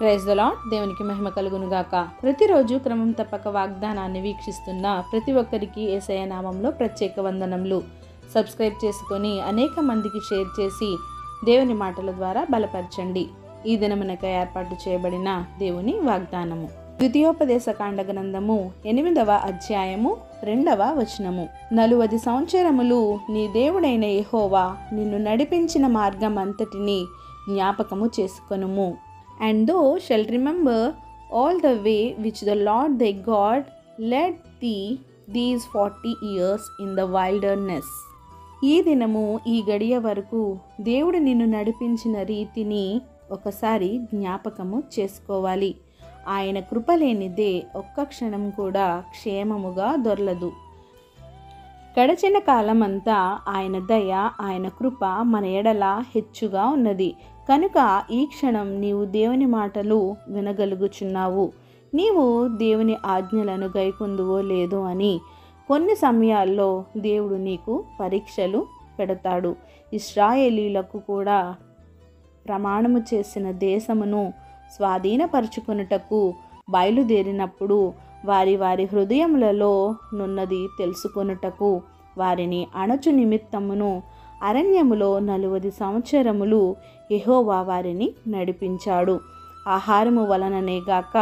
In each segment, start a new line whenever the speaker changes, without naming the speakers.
Praise the lord. దేవునికి మహిమ కలుగును గాక. ప్రతిరోజు క్రమం తప్పక వాగ్దానాన్ని వీక్షిస్తున్న ప్రతి ఒక్కరికి యేసయ్య నామంలో ప్రత్యేక వందనములు. సబ్స్క్రైబ్ చేసుకొని అనేక మందికి షేర్ చేసి దేవుని మాటల ద్వారా బలపరచండి. ఈ దినమునకై ఏర్పాటు చేయబడిన దేవుని వాగ్దానము ద్వితీయోపదేశకాండ గ్రంథము 8వ అధ్యాయము 2వ వచనము. 40 సంవత్సరములు నీ దేవుడైన యెహోవా నిన్ను నడిపించిన మార్గం అంతటిని జ్ఞాపకము చేసుకొనుము. And thou shalt remember all the way which the Lord thy God led thee these 40 years in the wilderness. ఈ దినము ఈ గడియ వరకు దేవుడు నిన్ను నడిపించిన రీతిని ఒకసారి జ్ఞాపకము చేసుకోవాలి. ఆయన కృప లేనిదే ఒక్క క్షణం కూడా క్షేమముగా దొరలదు. గడచిన కాలమంతా ఆయన దయ, ఆయన కృప మన ఎడల హెచ్చుగా ఉన్నది. కనుక ఈ క్షణం నీవు దేవుని మాటలు వినగలుగుచున్నావు. నీవు దేవుని ఆజ్ఞలను గైకొందువో లేదో అని కొన్ని సమయాల్లో దేవుడు నీకు పరీక్షలు పెడతాడు. ఇశ్రాయేలీలకు కూడా ప్రమాణము చేసిన దేశమును స్వాధీనపరుచుకొనుటకు బయలుదేరినప్పుడు వారి హృదయములలో నున్నది తెలుసుకొనుటకు వారిని అణచు నిమిత్తమును అరణ్యములో 40 సంవత్సరములు యెహోవా వారిని నడిపించాడు. ఆహారము వలననే గాక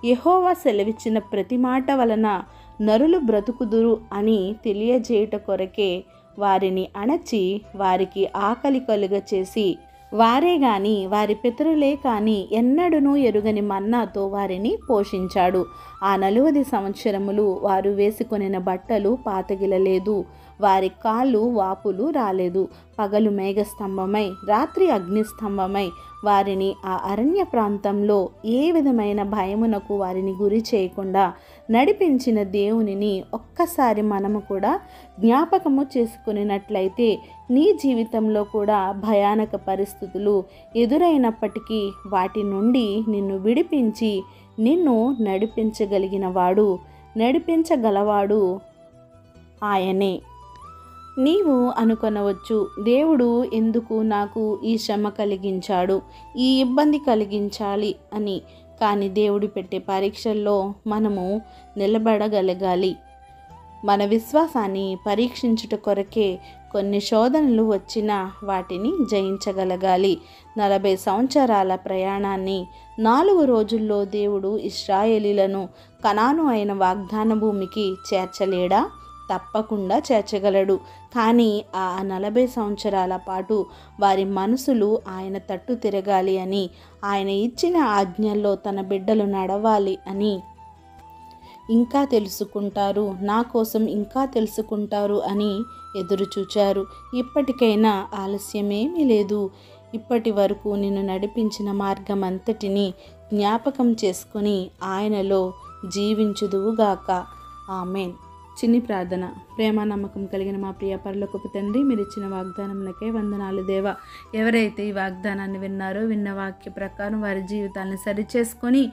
యెహోవా సెలవిచ్చిన ప్రతి మాట వలన నరులు బ్రతుకుదురు అని తెలియజేయుట కొరకే వారిని అణచి వారికి ఆకలి కలుగచేసి వారే గాని వారి పితరులే కాని ఎన్నడూనూ ఎరుగని మన్నాతో వారిని పోషించాడు. ఆ 40 సంవత్సరములు వారు వేసుకొనిన బట్టలు పాతగిలలేదు, వారి కాళ్ళు వాపులు రాలేదు. పగలు మేఘస్తంభమై రాత్రి అగ్నిస్తంభమై వారిని ఆ అరణ్య ప్రాంతంలో ఏ విధమైన భయమునకు వారిని గురి చేయకుండా నడిపించిన దేవునిని ఒక్కసారి మనము కూడా జ్ఞాపకము చేసుకున్నట్లయితే నీ జీవితంలో కూడా భయానక పరిస్థితులు ఎదురైనప్పటికీ వాటి నుండి నిన్ను విడిపించి నిన్ను నడిపించగలవాడు ఆయనే. నీవు అనుకొనవచ్చు, దేవుడు ఎందుకు నాకు ఈ శ్రమ కలిగించాడు, ఈ ఇబ్బంది కలిగించాలి అని. కానీ దేవుడు పెట్టే పరీక్షల్లో మనము నిలబడగలగాలి. మన విశ్వాసాన్ని పరీక్షించుట కొరకే కొన్ని శోధనలు వచ్చినా వాటిని జయించగలగాలి. 40 సంవత్సరాల ప్రయాణాన్ని 4 రోజుల్లో దేవుడు ఇశ్రాయేలీలను కనాను అయిన వాగ్దాన భూమికి చేర్చలేడా? తప్పకుండా చేర్చగలడు. కానీ ఆ 40 సంవత్సరాల పాటు వారి మనసులు ఆయన తట్టు తిరగాలి అని, ఆయన ఇచ్చిన ఆజ్ఞల్లో తన బిడ్డలు నడవాలి అని ఇంకా తెలుసుకుంటారు, నా కోసం ఇంకా తెలుసుకుంటారు అని ఎదురుచూచారు. ఇప్పటికైనా ఆలస్యమేమీ లేదు. ఇప్పటి వరకు నిన్ను నడిపించిన మార్గం అంతటిని జ్ఞాపకం చేసుకొని ఆయనలో జీవించుదువుగాక. ఆమేన్. చిన్ని ప్రార్థన. ప్రేమ నమ్మకం కలిగిన మా ప్రియ పరలోకపు తండ్రి, మీరు ఇచ్చిన వాగ్దానములకే వందనాలు దేవా. ఎవరైతే ఈ వాగ్దానాన్ని విన్నారో, విన్న వాక్య ప్రకారం వారి జీవితాలను సరిచేసుకొని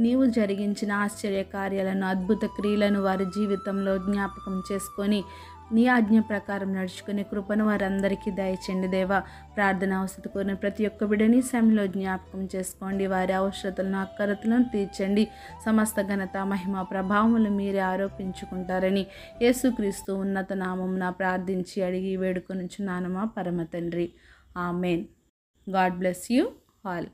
నీవు జరిగించిన ఆశ్చర్య కార్యాలను, అద్భుత క్రియలను వారి జీవితంలో జ్ఞాపకం చేసుకొని నీ ఆజ్ఞ ప్రకారం నడుచుకునే కృపను వారందరికీ దయచేయండి దేవా. ప్రార్థన అవసరం కోరిన ప్రతి ఒక్క బిడ్డని సమయంలో జ్ఞాపకం చేసుకోండి. వారి అవసరతలను, అక్కరతలను తీర్చండి. సమస్త ఘనత, మహిమ, ప్రభావములు మీరే ఆరోపించుకుంటారని యేసుక్రీస్తు ఉన్నత నామమున ప్రార్థించి అడిగి వేడుకొనుచున్నాను మా పరమ తండ్రి. Amen. God bless you all.